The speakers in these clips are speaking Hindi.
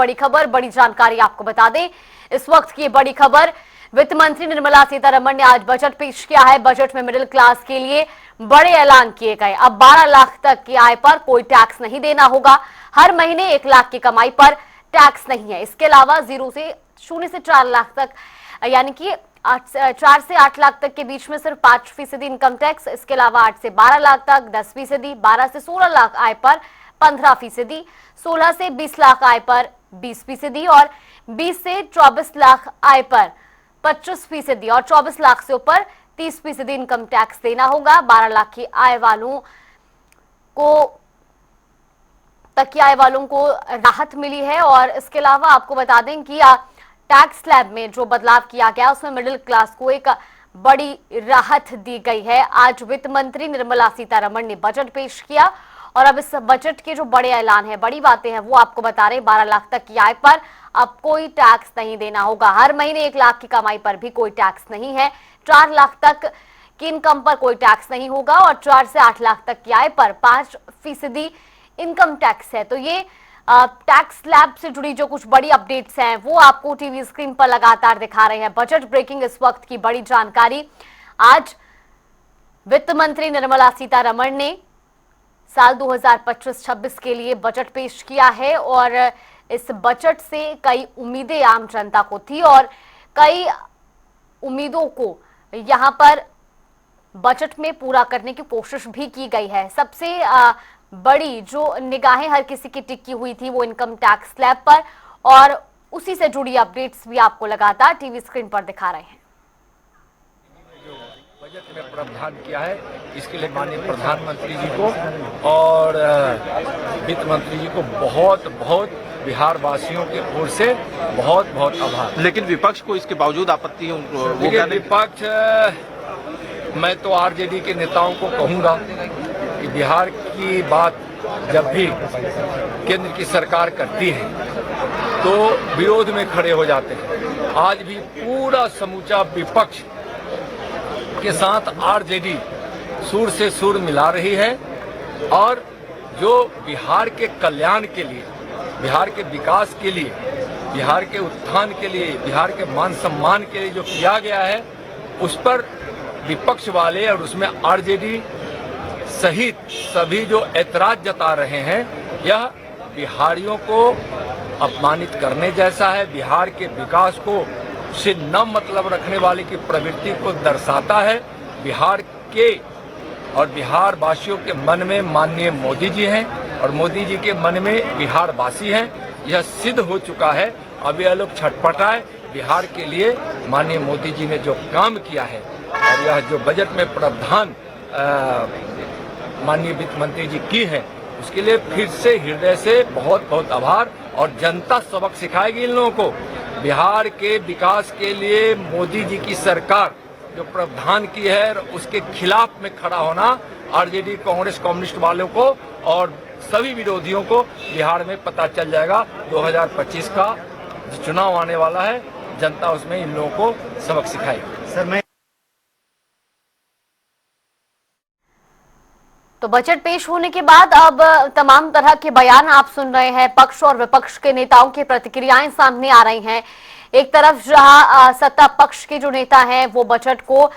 बड़ी खबर, बड़ी जानकारी आपको बता दें। इस वक्त की बड़ी खबर, वित्त मंत्री निर्मला सीतारमण ने आज बजट पेश किया है। बजट में मिडिल क्लास के लिए बड़े ऐलान किए गए। अब 12 लाख तक की आय पर कोई टैक्स नहीं देना होगा। हर महीने 1 लाख की कमाई पर टैक्स नहीं है। इसके अलावा 0 से 4 लाख तक, यानी कि 4 से 8 लाख तक के बीच में सिर्फ 5% इनकम टैक्स। इसके अलावा 8 से 12 लाख तक 10%, 12 से 16 लाख आय पर 15%, 16 से 20 लाख आय पर 20% और 20 से 24 लाख आय पर 25% और 24 लाख से ऊपर 30% इनकम टैक्स देना होगा। 12 लाख की आय वालों को राहत मिली है। और इसके अलावा आपको बता दें कि टैक्स स्लैब में जो बदलाव किया गया उसमें मिडिल क्लास को एक बड़ी राहत दी गई है। आज वित्त मंत्री निर्मला सीतारमण ने बजट पेश किया और अब इस बजट के जो बड़े ऐलान है, बड़ी बातें हैं, वो आपको बता रहे हैं। 12 लाख तक की आय पर अब कोई टैक्स नहीं देना होगा। हर महीने 1 लाख की कमाई पर भी कोई टैक्स नहीं है। 4 लाख तक की इनकम पर कोई टैक्स नहीं होगा और 4 से 8 लाख तक की आय पर 5% इनकम टैक्स है। तो ये टैक्स स्लैब से जुड़ी जो कुछ बड़ी अपडेट्स हैं वो आपको टीवी स्क्रीन पर लगातार दिखा रहे हैं। बजट ब्रेकिंग इस वक्त की बड़ी जानकारी। आज वित्त मंत्री निर्मला सीतारमण ने साल 2025-26 के लिए बजट पेश किया है और इस बजट से कई उम्मीदें आम जनता को थी और कई उम्मीदों को यहां पर बजट में पूरा करने की कोशिश भी की गई है। सबसे बड़ी जो निगाहें हर किसी की टिकी हुई थी वो इनकम टैक्स स्लैब पर, और उसी से जुड़ी अपडेट्स भी आपको लगातार टीवी स्क्रीन पर दिखा रहे हैं। बजट में प्रावधान किया है, इसके लिए माननीय प्रधानमंत्री जी को और वित्त मंत्री जी को बहुत बहुत बिहार वासियों के ओर से बहुत बहुत आभार। लेकिन विपक्ष को इसके बावजूद आपत्ति है उनको। विपक्ष, मैं तो आरजेडी के नेताओं को कहूंगा कि बिहार की बात जब भी केंद्र की सरकार करती है तो विरोध में खड़े हो जाते हैं। आज भी पूरा समूचा विपक्ष के साथ आरजेडी सुर से सुर मिला रही है और जो बिहार के कल्याण के लिए, बिहार के विकास के लिए, बिहार के उत्थान के लिए, बिहार के मान सम्मान के लिए जो किया गया है उस पर विपक्ष वाले और उसमें आरजेडी सहित सभी जो ऐतराज जता रहे हैं, यह बिहारियों को अपमानित करने जैसा है। बिहार के विकास को से न मतलब रखने वाले की प्रवृत्ति को दर्शाता है। बिहार के और बिहार वासियों के मन में माननीय मोदी जी हैं और मोदी जी के मन में बिहार वासी हैं। यह सिद्ध हो चुका है। अब यह लोग छटपटाए। बिहार के लिए माननीय मोदी जी ने जो काम किया है और यह जो बजट में प्रावधान माननीय वित्त मंत्री जी की है, उसके लिए फिर से हृदय से बहुत बहुत आभार। और जनता सबक सिखाएगी इन लोगों को। बिहार के विकास के लिए मोदी जी की सरकार जो प्रावधान की है उसके खिलाफ में खड़ा होना आरजेडी, कांग्रेस, कम्युनिस्ट वालों को और सभी विरोधियों को बिहार में पता चल जाएगा। 2025 का जो चुनाव आने वाला है, जनता उसमें इन लोगों को सबक सिखाएगी। सर, मैं तो बजट पेश होने के बाद अब तमाम तरह के बयान आप सुन रहे हैं। पक्ष और विपक्ष के नेताओं की प्रतिक्रियाएं सामने आ रही हैं। एक तरफ जहां सत्ता पक्ष के जो नेता हैं वो बजट को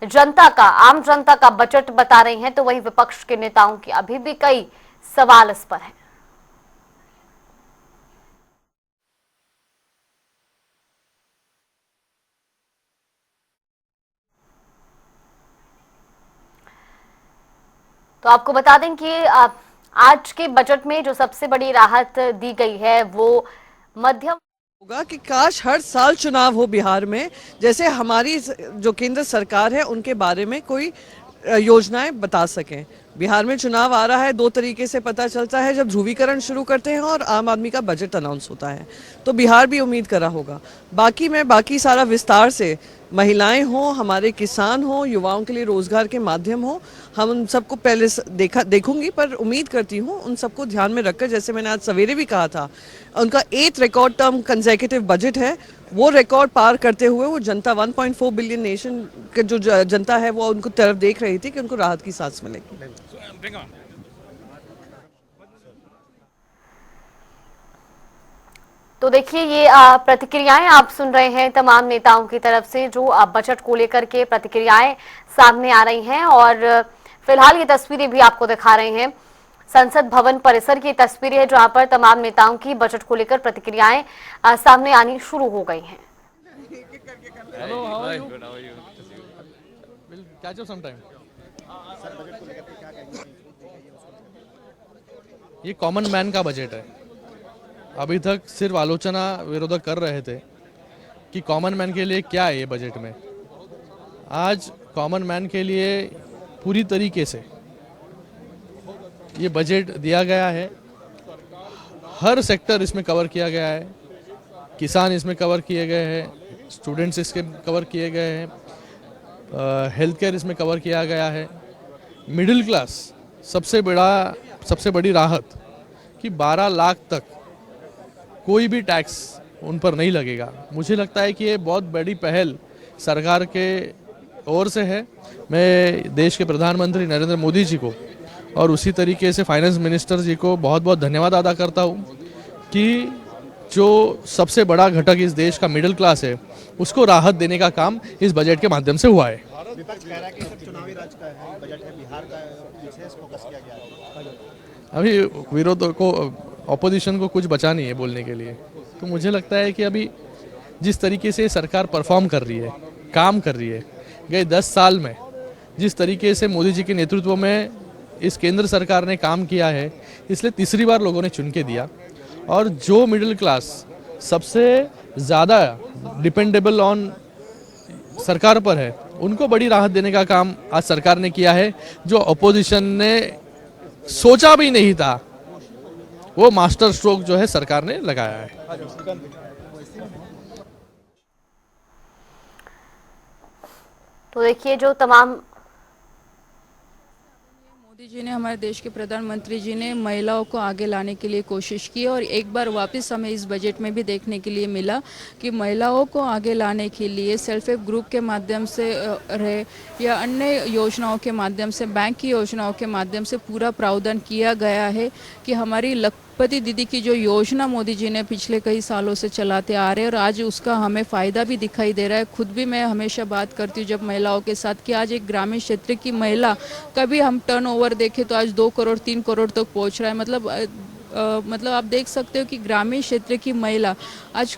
जनता का, आम जनता का बजट बता रहे हैं, तो वहीं विपक्ष के नेताओं के अभी भी कई सवाल इस पर हैं। तो आपको बता दें कि आज के बजट में जो सबसे बड़ी राहत दी गई है वो मध्यम होगा कि काश हर साल चुनाव हो बिहार में, जैसे हमारी जो केंद्र सरकार है उनके बारे में कोई योजनाएं बता सकें। बिहार में चुनाव आ रहा है, 2 तरीके से पता चलता है, जब ध्रुवीकरण शुरू करते हैं और आम आदमी का बजट अनाउंस होता है। तो बिहार भी उम्मीद करा होगा। बाकी सारा विस्तार से, महिलाएं हों, हमारे किसान हों, युवाओं के लिए रोजगार के माध्यम हो, हम उन सबको पहले देखूंगी, पर उम्मीद करती हूँ उन सबको ध्यान में रखकर, जैसे मैंने आज सवेरे भी कहा था, उनका 8th record term consecutive budget है, वो रिकॉर्ड पार करते हुए वो जनता 1.4 बिलियन नेशन के जो जनता है वो उनको तरफ देख रही थी कि उनको राहत की सांस मिलेगी। तो देखिए ये प्रतिक्रियाएं आप सुन रहे हैं तमाम नेताओं की तरफ से, जो बजट को लेकर के प्रतिक्रियाएं सामने आ रही हैं। और फिलहाल ये तस्वीरें भी आपको दिखा रहे हैं संसद भवन परिसर की तस्वीरें है, जहां पर तमाम नेताओं की बजट को लेकर प्रतिक्रियाएं सामने आनी शुरू हो गई हैं। Hello, how are you? Good, how are you? We'll catch up sometime. ये कॉमन मैन का बजट है। अभी तक सिर्फ आलोचना विरोधक कर रहे थे कि कॉमन मैन के लिए क्या है ये बजट में। आज कॉमन मैन के लिए पूरी तरीके से ये बजट दिया गया है। हर सेक्टर इसमें कवर किया गया है। किसान इसमें कवर किए गए हैं, स्टूडेंट्स इसके कवर किए गए हैं, हेल्थ केयर इसमें कवर किया गया है। मिडिल क्लास सबसे बड़ी राहत कि 12 लाख तक कोई भी टैक्स उन पर नहीं लगेगा। मुझे लगता है कि ये बहुत बड़ी पहल सरकार के ओर से है। मैं देश के प्रधानमंत्री नरेंद्र मोदी जी को और उसी तरीके से फाइनेंस मिनिस्टर जी को बहुत बहुत धन्यवाद अदा करता हूँ कि जो सबसे बड़ा घटक इस देश का मिडिल क्लास है उसको राहत देने का काम इस बजट के माध्यम से हुआ है। विपक्ष कह रहा है कि सिर्फ चुनावी राज का है बजट है, बिहार का विशेष फोकस किया गया है। अभी विरोध को, ऑपोजिशन को कुछ बचा नहीं है बोलने के लिए। तो मुझे लगता है कि अभी जिस तरीके से सरकार परफॉर्म कर रही है, काम कर रही है, गए 10 साल में जिस तरीके से मोदी जी के नेतृत्व में इस केंद्र सरकार ने काम किया है, इसलिए तीसरी बार लोगों ने चुन के दिया। और जो मिडिल क्लास सबसे ज़्यादा डिपेंडेबल ऑन सरकार पर है, उनको बड़ी राहत देने का काम आज सरकार ने किया है। जो अपोजिशन ने सोचा भी नहीं था, वो मास्टर स्ट्रोक जो है सरकार ने लगाया है। तो देखिए जो तमाम मोदी जी ने, हमारे देश के प्रधानमंत्री जी ने महिलाओं को आगे लाने के लिए कोशिश की और एक बार वापस हमें इस बजट में भी देखने के लिए मिला कि महिलाओं को आगे लाने के लिए सेल्फ हेल्प ग्रुप के माध्यम से रहे या अन्य योजनाओं के माध्यम से, बैंक की योजनाओं के माध्यम से पूरा प्रावधान किया गया है कि हमारी लखपति दीदी की जो योजना मोदी जी ने पिछले कई सालों से चलाते आ रहे हैं और आज उसका हमें फ़ायदा भी दिखाई दे रहा है। खुद भी मैं हमेशा बात करती हूँ जब महिलाओं के साथ कि आज एक ग्रामीण क्षेत्र की महिला, कभी हम टर्नओवर देखें तो आज 2 करोड़ 3 करोड़ तक पहुँच रहा है। मतलब आप देख सकते हो कि ग्रामीण क्षेत्र की महिला आज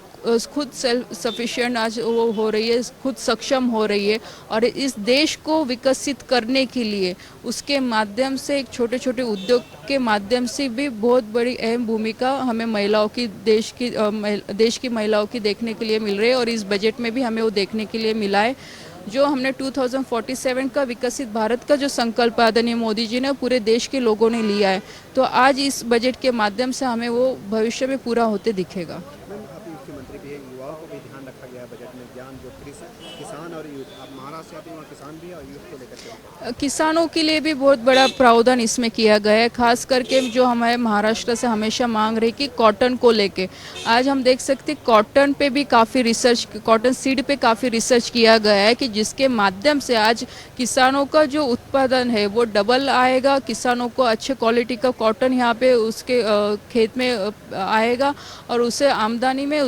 खुद सेल्फ सफिशिएंट आज वो हो रही है, खुद सक्षम हो रही है और इस देश को विकसित करने के लिए उसके माध्यम से एक छोटे छोटे उद्योग के माध्यम से भी बहुत बड़ी अहम भूमिका हमें महिलाओं की, देश की महिलाओं की देखने के लिए मिल रही है। और इस बजट में भी हमें वो देखने के लिए मिला है। जो हमने 2047 का विकसित भारत का जो संकल्प आदरणीय मोदी जी ने पूरे देश के लोगों ने लिया है, तो आज इस बजट के माध्यम से हमें वो भविष्य में पूरा होते दिखेगा। मुख्यमंत्री भी युवाओं को भी ध्यान रखा गया बजट में, ज्ञान जो किसान और यूथ, आप महाराष्ट्र से आते हैं, वहाँ किसान भी और यूथ को लेकर के किसानों के लिए भी बहुत बड़ा प्रावधान इसमें किया गया है। खास करके जो हमारे महाराष्ट्र से हमेशा मांग रही कि कॉटन को लेके, आज हम देख सकते कॉटन पे भी काफ़ी रिसर्च, कॉटन सीड पे काफ़ी रिसर्च किया गया है कि जिसके माध्यम से आज किसानों का जो उत्पादन है वो डबल आएगा। किसानों को अच्छे क्वालिटी का कॉटन यहाँ पे उसके खेत में आएगा और उसे आमदनी में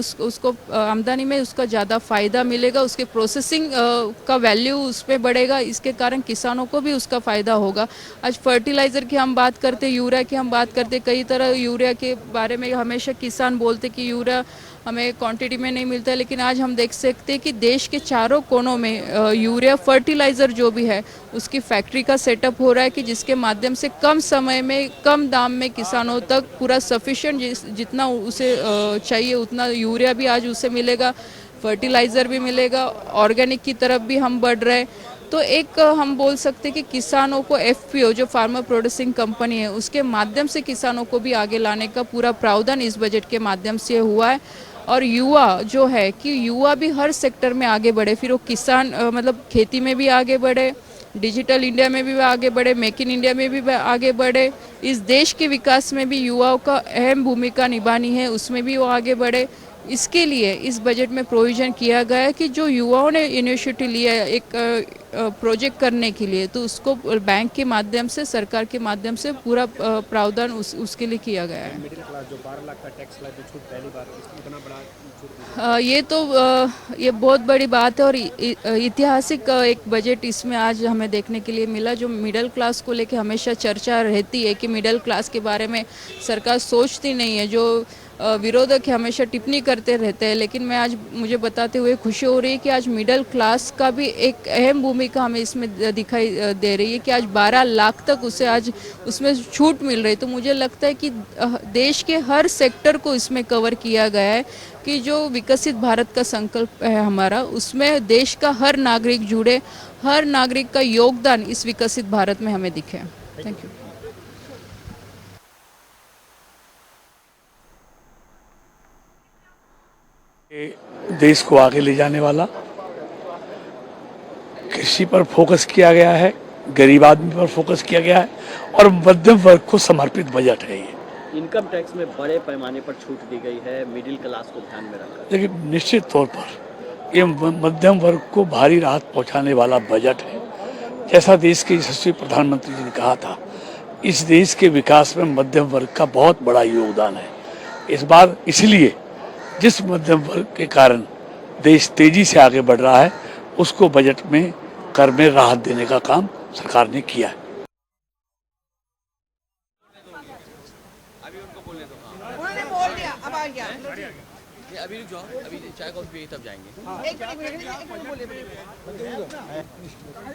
उसका ज़्यादा फ़ायदा मिलेगा, उसके प्रोसेसिंग का वैल्यू उस पर बढ़ेगा। इसके कारण किसानों को भी उसका फ़ायदा होगा। आज फर्टिलाइज़र की हम बात करते, यूरिया की हम बात करते, कई तरह यूरिया के बारे में हमेशा किसान बोलते कि यूरिया हमें क्वांटिटी में नहीं मिलता है, लेकिन आज हम देख सकते हैं कि देश के चारों कोनों में यूरिया फर्टिलाइज़र जो भी है उसकी फैक्ट्री का सेटअप हो रहा है कि जिसके माध्यम से कम समय में कम दाम में किसानों तक पूरा सफिशिएंट जितना उसे चाहिए उतना यूरिया भी आज उसे मिलेगा, फर्टिलाइज़र भी मिलेगा। ऑर्गेनिक की तरफ भी हम बढ़ रहे हैं। तो एक हम बोल सकते हैं कि किसानों को FPO जो फार्मर प्रोड्यूसिंग कंपनी है उसके माध्यम से किसानों को भी आगे लाने का पूरा प्रावधान इस बजट के माध्यम से हुआ है। और युवा जो है कि युवा भी हर सेक्टर में आगे बढ़े, फिर वो किसान मतलब खेती में भी आगे बढ़े, डिजिटल इंडिया में भी आगे बढ़े, मेक इन इंडिया में भी आगे बढ़े, इस देश के विकास में भी युवाओं का अहम भूमिका निभानी है, उसमें भी वो आगे बढ़े। इसके लिए इस बजट में प्रोविज़न किया गया है कि जो युवाओं ने इनिशिएटिव लिया है एक प्रोजेक्ट करने के लिए, तो उसको बैंक के माध्यम से, सरकार के माध्यम से पूरा प्रावधान उसके लिए किया गया है। मिडिल क्लास जो 12 लाख का टैक्स स्लैब में छूट पहली बार इतना बड़ा छूट दी। ये बहुत बड़ी बात है और ऐतिहासिक एक बजट इसमें आज हमें देखने के लिए मिला। जो मिडिल क्लास को लेके हमेशा चर्चा रहती है कि मिडिल क्लास के बारे में सरकार सोचती नहीं है, जो विरोधक हमेशा टिप्पणी करते रहते हैं, लेकिन मैं आज मुझे बताते हुए खुशी हो रही है कि आज मिडिल क्लास का भी एक अहम भूमिका हमें इसमें दिखाई दे रही है कि आज 12 लाख तक उसे आज उसमें छूट मिल रही है। तो मुझे लगता है कि देश के हर सेक्टर को इसमें कवर किया गया है कि जो विकसित भारत का संकल्प है हमारा, उसमें देश का हर नागरिक जुड़े, हर नागरिक का योगदान इस विकसित भारत में हमें दिखे। Thank you. देश को आगे ले जाने वाला, कृषि पर फोकस किया गया है, गरीब आदमी पर फोकस किया गया है और मध्यम वर्ग को समर्पित बजट है ये। इनकम टैक्स में बड़े पैमाने पर छूट दी गई है मिडिल क्लास को ध्यान में रखकर। देखिए, निश्चित तौर पर ये मध्यम वर्ग को भारी राहत पहुंचाने वाला बजट है। जैसा देश के यशस्वी प्रधानमंत्री जी ने कहा था, इस देश के विकास में मध्यम वर्ग का बहुत बड़ा योगदान है। इस बार इसलिए जिस मध्यम वर्ग के कारण देश तेजी से आगे बढ़ रहा है, उसको बजट में कर में राहत देने का काम सरकार ने किया है। अभी रुक जाओ, अभी चाय कॉफी पिए तब जाएंगे।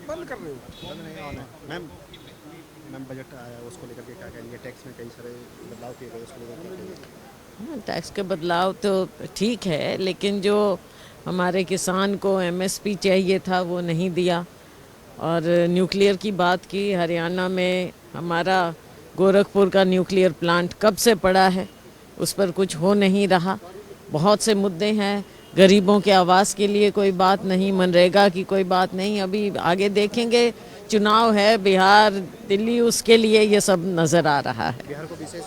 बंद कर रहे हो मैम? मैम बजट आया उसको लेकर के क्या कहेंगे? टैक्स में कई सारे बदलाव किए गए, उसको लेकर क्या कहेंगे? टैक्स के बदलाव तो ठीक है, लेकिन जो हमारे किसान को एमएसपी चाहिए था वो नहीं दिया। और न्यूक्लियर की बात की, हरियाणा में हमारा गोरखपुर का न्यूक्लियर प्लांट कब से पड़ा है, उस पर कुछ हो नहीं रहा। बहुत से मुद्दे हैं, गरीबों के आवास के लिए कोई बात नहीं, मनरेगा की कोई बात नहीं। अभी आगे देखेंगे, चुनाव है बिहार, दिल्ली, उसके लिए ये सब नज़र आ रहा है। बिहार को विशेष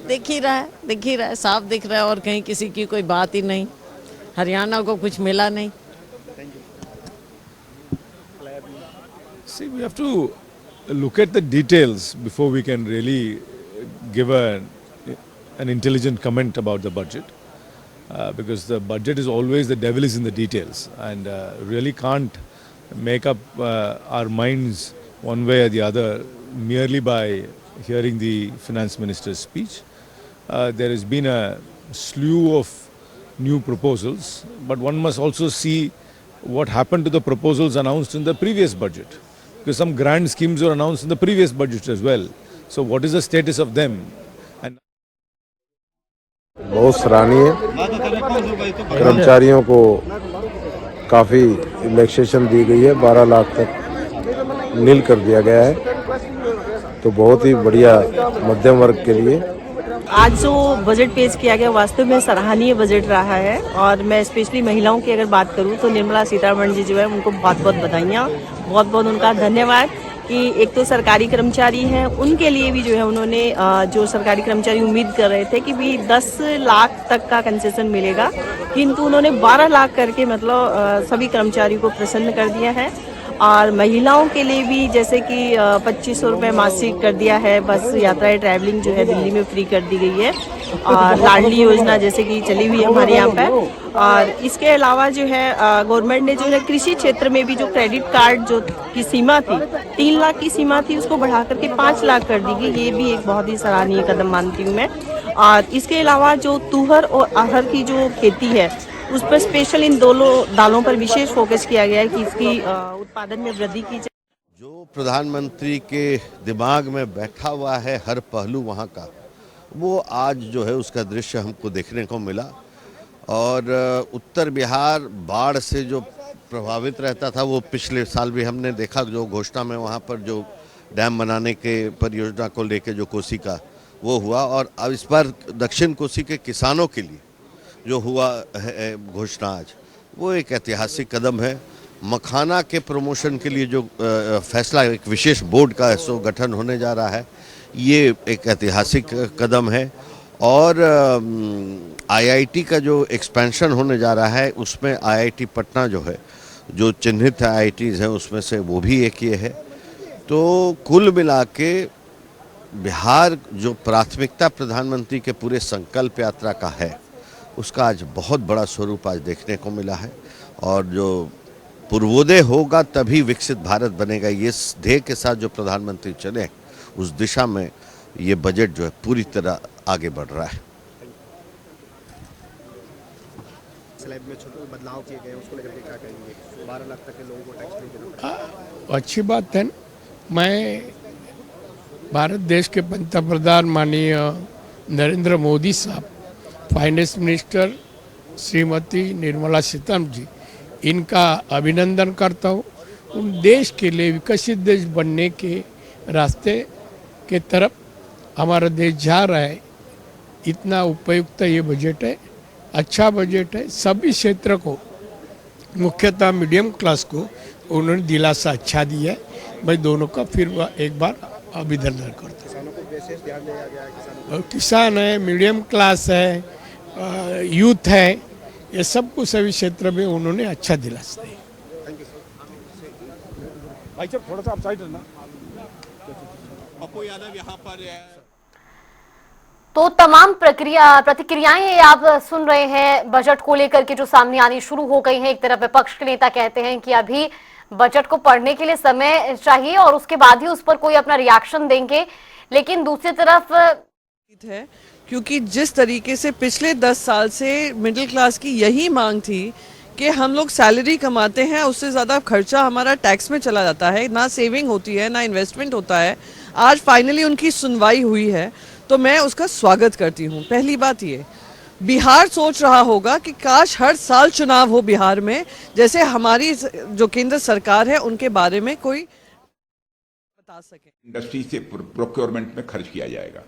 दिख ही रहा है, साफ दिख रहा है और कहीं किसी की कोई बात ही नहीं। हरियाणा को कुछ मिला नहीं। See, we have to look at the details before we can really give an intelligent comment about the budget, because the budget is always, the devil is in the details, and really can't make up our minds one way or the other merely by hearing the finance minister's speech. There has been a slew of new proposals, but one must also see what happened to the proposals announced in the previous budget, because some grand schemes were announced in the previous budget as well. So what is the status of them? And बहुत सराहनीय, कर्मचारियों को काफ़ी रिलैक्सेशन दी गई है, 12 लाख तक नील कर दिया गया है, तो बहुत ही बढ़िया मध्यम वर्ग के लिए। आज जो बजट पेश किया गया वास्तव में सराहनीय बजट रहा है, और मैं स्पेशली महिलाओं की अगर बात करूं तो निर्मला सीतारमण जी जो है उनको बहुत बहुत बधाइयाँ, बहुत बहुत उनका धन्यवाद कि एक तो सरकारी कर्मचारी हैं, उनके लिए भी जो है उन्होंने जो सरकारी कर्मचारी उम्मीद कर रहे थे कि भी 10 लाख तक का कंसेशन मिलेगा, किंतु उन्होंने 12 लाख करके मतलब सभी कर्मचारियों को प्रसन्न कर दिया है। और महिलाओं के लिए भी जैसे कि 2500 रुपये मासिक कर दिया है, बस यात्राएं ट्रैवलिंग जो है दिल्ली में फ्री कर दी गई है, और लाडली योजना जैसे कि चली हुई है हमारे यहाँ पर। और इसके अलावा जो है गवर्नमेंट ने जो है कृषि क्षेत्र में भी जो क्रेडिट कार्ड जो की सीमा थी, 3 लाख की सीमा थी, उसको बढ़ा करके 5 लाख कर दी गई। ये भी एक बहुत ही सराहनीय कदम मानती हूँ मैं। और इसके अलावा जो तुहर और अरहर की जो खेती है, उस पर स्पेशल इन दोनों दालों पर विशेष फोकस किया गया है कि इसकी उत्पादन में वृद्धि की जाए। जो प्रधानमंत्री के दिमाग में बैठा हुआ है हर पहलू वहाँ का, वो आज जो है उसका दृश्य हमको देखने को मिला। और उत्तर बिहार बाढ़ से जो प्रभावित रहता था, वो पिछले साल भी हमने देखा, जो घोषणा में वहाँ पर जो डैम बनाने के परियोजना को लेके जो कोसी का वो हुआ, और अब इस बार दक्षिण कोसी के किसानों के लिए जो हुआ है घोषणा आज, वो एक ऐतिहासिक कदम है। मखाना के प्रमोशन के लिए जो फैसला, एक विशेष बोर्ड का सो गठन होने जा रहा है, ये एक ऐतिहासिक कदम है। और आईआईटी का जो एक्सपेंशन होने जा रहा है उसमें आईआईटी पटना जो है, जो चिन्हित आईआईटीज़ हैं उसमें से वो भी एक ये है। तो कुल मिला के बिहार जो प्राथमिकता प्रधानमंत्री के पूरे संकल्प यात्रा का है उसका आज बहुत बड़ा स्वरूप आज देखने को मिला है। और जो पूर्वोदय होगा तभी विकसित भारत बनेगा, ये ध्येय के साथ जो प्रधानमंत्री चले उस दिशा में ये बजट जो है पूरी तरह आगे बढ़ रहा है। स्लैब में छोटे बदलाव किए गए उसको लेकर के क्या कहेंगे? 12 लाख तक के लोगों को टैक्स नहीं देना पड़ेगा। अच्छी बात है। मैं भारत देश के पंतप्रधान माननीय नरेंद्र मोदी साहब, फाइनेंस मिनिस्टर श्रीमती निर्मला सीतारमण जी, इनका अभिनंदन करता हूँ। उन देश के लिए विकसित देश बनने के रास्ते के तरफ हमारा देश जा रहा है। इतना उपयुक्त ये बजट है, अच्छा बजट है। सभी क्षेत्र को, मुख्यतः मीडियम क्लास को उन्होंने दिलासा अच्छा दिया है। मैं दोनों का फिर एक बार अभिनंदन करता हूँ। किसानों को विशेष ध्यान दिया गया है। किसान है, मीडियम क्लास है, यूथ है, ये सब को सभी क्षेत्र में उन्होंने अच्छा दिलासा दिया। भाई साहब थोड़ा सा आप साइड रहना। पप्पू यादव यहाँ पर तो तमाम प्रतिक्रियाएं आप सुन रहे हैं बजट को लेकर के जो सामने आनी शुरू हो गई हैं। एक तरफ विपक्ष के नेता कहते हैं कि अभी बजट को पढ़ने के लिए समय चाहिए और उसके बाद ही उस पर कोई अपना रिएक्शन देंगे, लेकिन दूसरी तरफ है क्योंकि जिस तरीके से पिछले 10 साल से मिडिल क्लास की यही मांग थी कि हम लोग सैलरी कमाते हैं, उससे ज़्यादा खर्चा हमारा टैक्स में चला जाता है, ना सेविंग होती है ना इन्वेस्टमेंट होता है। आज फाइनली उनकी सुनवाई हुई है तो मैं उसका स्वागत करती हूँ। पहली बात ये, बिहार सोच रहा होगा कि काश हर साल चुनाव हो बिहार में, जैसे हमारी जो केंद्र सरकार है उनके बारे में कोई बता सके। इंडस्ट्री से प्रोक्योरमेंट में खर्च किया जाएगा।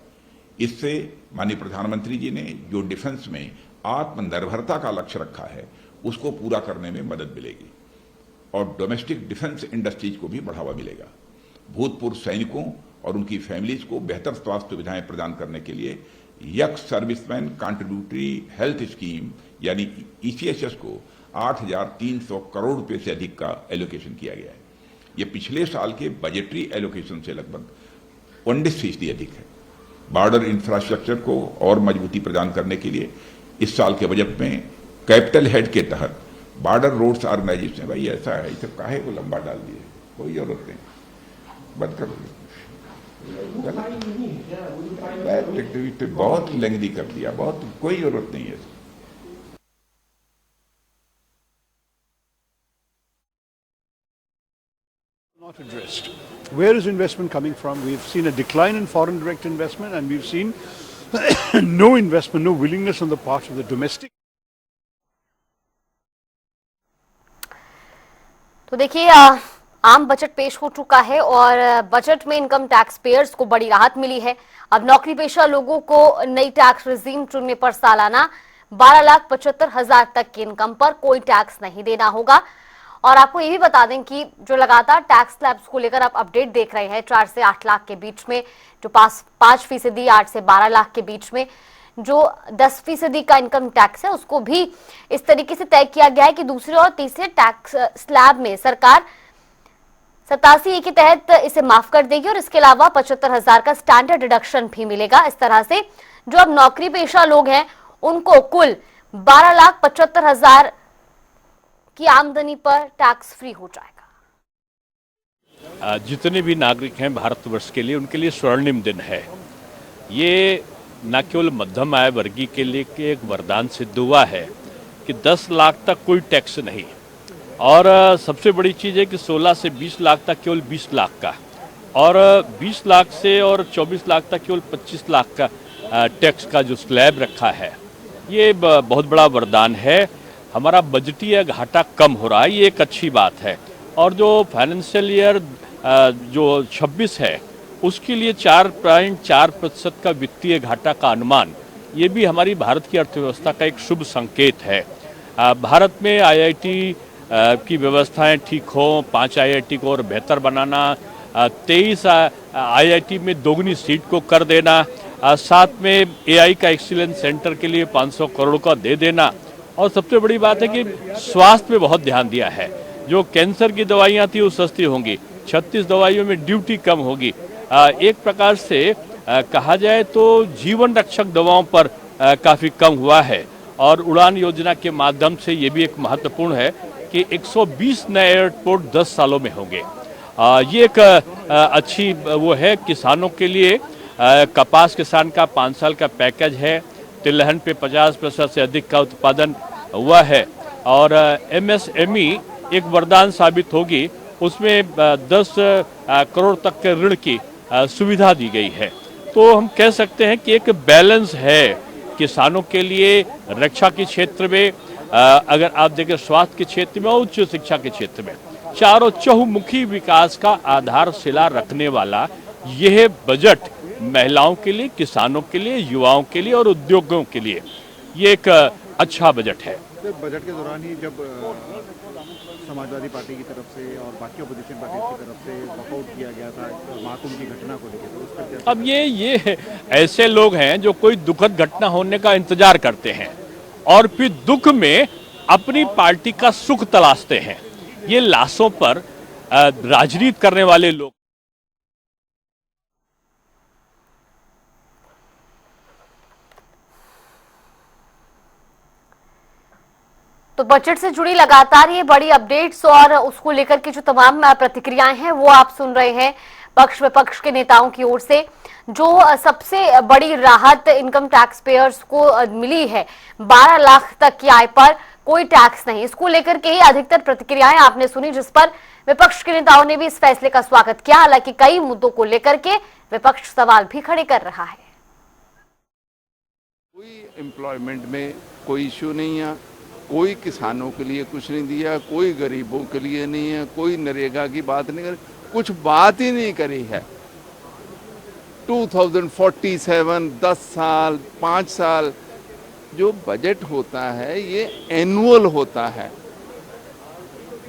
इससे माननीय प्रधानमंत्री जी ने जो डिफेंस में आत्मनिर्भरता का लक्ष्य रखा है उसको पूरा करने में मदद मिलेगी और डोमेस्टिक डिफेंस इंडस्ट्रीज को भी बढ़ावा मिलेगा। भूतपूर्व सैनिकों और उनकी फैमिलीज को बेहतर स्वास्थ्य सुविधाएं प्रदान करने के लिए young serviceman contributory health scheme यानी ECHS को 8,300 करोड़ रुपए से अधिक का एलोकेशन किया गया है। ये पिछले साल के बजटरी एलोकेशन से लगभग 19% अधिक है। बॉर्डर इंफ्रास्ट्रक्चर को और मजबूती प्रदान करने के लिए इस साल के बजट में कैपिटल हेड के तहत बॉर्डर रोड्स ऑर्गेनाइजेशन, भाई ऐसा है इसे काहे को लंबा डाल दिए, कोई जरूरत नहीं, बंद कर दो। बहुत लेंदी कर दिया, बहुत कोई जरूरत नहीं है। Not addressed. Where is investment coming from? We've seen a decline in foreign direct investment and we've seen no investment, no willingness on the part of the domestic. तो देखिए आम बजट पेश हो चुका है और बजट में इनकम टैक्स पेयर्स को बड़ी राहत मिली है। अब नौकरी पेशा लोगों को नई टैक्स रिजीम चुनने पर सालाना 12,75,000 तक की इनकम पर कोई टैक्स नहीं देना होगा। और आपको ये भी बता दें कि जो लगातार टैक्स स्लैब्स को लेकर आप अपडेट देख रहे हैं, 4 से 8 लाख के बीच में जो 5%, 8 से 12 लाख के बीच में जो 10% का इनकम टैक्स है उसको भी इस तरीके से तय किया गया है कि दूसरे और तीसरे टैक्स स्लैब में सरकार 87A के तहत इसे माफ कर देगी और इसके अलावा 75,000 का स्टैंडर्ड डिडक्शन भी मिलेगा। इस तरह से जो अब नौकरी पेशा लोग हैं उनको कुल 12,75,000 की आमदनी पर टैक्स फ्री हो जाएगा। जितने भी नागरिक हैं भारतवर्ष के लिए, उनके लिए स्वर्णिम दिन है। ये न केवल मध्यम आय वर्गीय के लिए एक वरदान सिद्ध हुआ है कि 10 लाख तक कोई टैक्स नहीं, और सबसे बड़ी चीज़ है कि 16 से 20 लाख तक केवल 20 लाख का, और 20 लाख से और 24 लाख तक केवल 25 लाख का टैक्स का जो स्लैब रखा है, ये बहुत बड़ा वरदान है। हमारा बजटीय घाटा कम हो रहा है, ये एक अच्छी बात है। और जो फाइनेंशियल ईयर जो 26 है उसके लिए 4.4% का वित्तीय घाटा का अनुमान, ये भी हमारी भारत की अर्थव्यवस्था का एक शुभ संकेत है। भारत में IIT की व्यवस्थाएं ठीक हो, 5 IIT को और बेहतर बनाना, 23 IIT में दोगुनी सीट को कर देना, साथ में AI का एक्सीलेंस सेंटर के लिए 500 करोड़ का दे देना, और सबसे बड़ी बात है कि स्वास्थ्य पे बहुत ध्यान दिया है। जो कैंसर की दवाइयाँ थी वो सस्ती होंगी, 36 दवाइयों में ड्यूटी कम होगी। एक प्रकार से कहा जाए तो जीवन रक्षक दवाओं पर काफ़ी कम हुआ है। और उड़ान योजना के माध्यम से ये भी एक महत्वपूर्ण है कि 120 नए एयरपोर्ट 10 सालों में होंगे। ये एक अच्छी वो है किसानों के लिए। कपास किसान का 5 साल का पैकेज है, तिलहन पे 50% से अधिक का उत्पादन हुआ है, और MSME एक वरदान साबित होगी। उसमें 10 करोड़ तक के ऋण की सुविधा दी गई है। तो हम कह सकते हैं कि एक बैलेंस है किसानों के लिए, रक्षा के क्षेत्र में, अगर आप देखें स्वास्थ्य के क्षेत्र में और उच्च शिक्षा के क्षेत्र में, चारों चहुमुखी विकास का आधारशिला रखने वाला यह बजट महिलाओं के लिए, किसानों के लिए, युवाओं के लिए और उद्योगों के लिए ये एक अच्छा बजट है। बजट के दौरान ही जब समाजवादी पार्टी की तरफ से और बाकी अपोजिशन पार्टी की तरफ से वॉकआउट किया गया था महाकुंभ की घटना को लेकर, तो उस पर क्या? अब ये ऐसे लोग हैं जो कोई दुखद घटना होने का इंतजार करते हैं और फिर दुख में अपनी पार्टी का सुख तलाशते हैं। ये लाशों पर राजनीति करने वाले लोग। तो बजट से जुड़ी लगातार ये बड़ी अपडेट्स और उसको लेकर के जो तमाम प्रतिक्रियाएं हैं वो आप सुन रहे हैं पक्ष विपक्ष के नेताओं की ओर से। जो सबसे बड़ी राहत इनकम टैक्स पेयर्स को मिली है, 12 लाख तक की आय पर कोई टैक्स नहीं, इसको लेकर के ही अधिकतर प्रतिक्रियाएं आपने सुनी, जिस पर विपक्ष के नेताओं ने भी इस फैसले का स्वागत किया। हालांकि कई मुद्दों को लेकर के विपक्ष सवाल भी खड़े कर रहा है। कोई एम्प्लॉयमेंट में कोई इश्यू नहीं है, कोई किसानों के लिए कुछ नहीं दिया, कोई गरीबों के लिए नहीं है, कोई नरेगा की बात नहीं करी, कुछ बात ही नहीं करी है। 2047, 10 साल, 5 साल जो बजट होता है ये एनुअल होता है।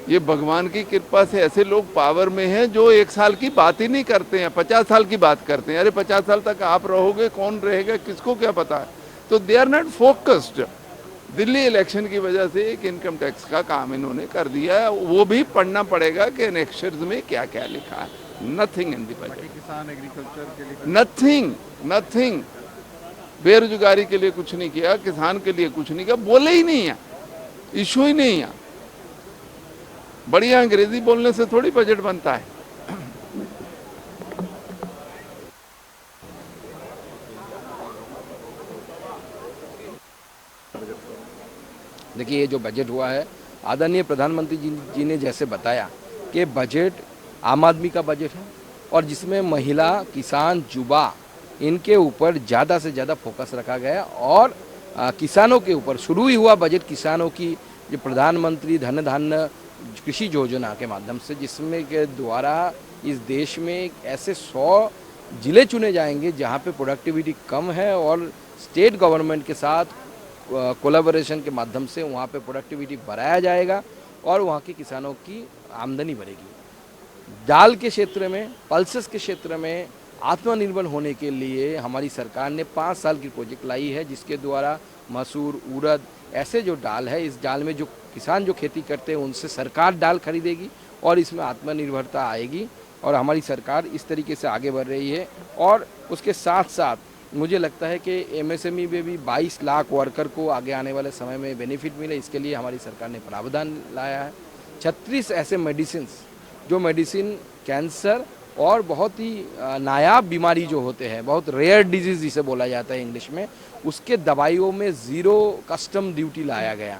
ये भगवान की कृपा से ऐसे लोग पावर में हैं जो 1 साल की बात ही नहीं करते हैं, 50 साल की बात करते हैं। अरे 50 साल तक आप रहोगे, कौन रहेगा, किसको क्या पता है। तो they are not focused. Delhi election की वजह से एक इनकम टैक्स का काम इन्होंने कर दिया है, वो भी पढ़ना पड़ेगा कि एनेक्शर्स में क्या क्या लिखा है। Nothing in the budget. किसान एग्रीकल्चर के लिए नथिंग। बेरोजगारी के लिए कुछ नहीं किया, किसान के लिए कुछ नहीं किया, बोले ही नहीं है, इशू ही नहीं है। बढ़िया अंग्रेजी बोलने से थोड़ी बजट बनता है। देखिए, ये जो बजट हुआ है, आदरणीय प्रधानमंत्री जी ने जैसे बताया कि बजट आम आदमी का बजट है और जिसमें महिला, किसान, युवा इनके ऊपर ज़्यादा से ज़्यादा फोकस रखा गया और किसानों के ऊपर शुरू ही हुआ बजट किसानों की जो प्रधानमंत्री धन धान्य कृषि योजना के माध्यम से, जिसमें के द्वारा इस देश में ऐसे 100 जिले चुने जाएंगे जहाँ पे प्रोडक्टिविटी कम है और स्टेट गवर्नमेंट के साथ कोलैबोरेशन के माध्यम से वहाँ पे प्रोडक्टिविटी बढ़ाया जाएगा और वहाँ के किसानों की आमदनी बढ़ेगी। दाल के क्षेत्र में, पल्सेस के क्षेत्र में आत्मनिर्भर होने के लिए हमारी सरकार ने 5 साल की प्रोजेक्ट लाई है, जिसके द्वारा मसूर, उड़द ऐसे जो दाल है, इस दाल में जो किसान जो खेती करते हैं उनसे सरकार दाल खरीदेगी और इसमें आत्मनिर्भरता आएगी और हमारी सरकार इस तरीके से आगे बढ़ रही है। और उसके साथ साथ मुझे लगता है कि MSME में भी 22 लाख वर्कर को आगे आने वाले समय में बेनिफिट मिले, इसके लिए हमारी सरकार ने प्रावधान लाया है। 36 ऐसे मेडिसिन जो मेडिसिन कैंसर और बहुत ही नायाब बीमारी जो होते हैं, बहुत रेयर डिजीज़ जिसे बोला जाता है इंग्लिश में, उसके दवाइयों में 0 कस्टम ड्यूटी लाया गया।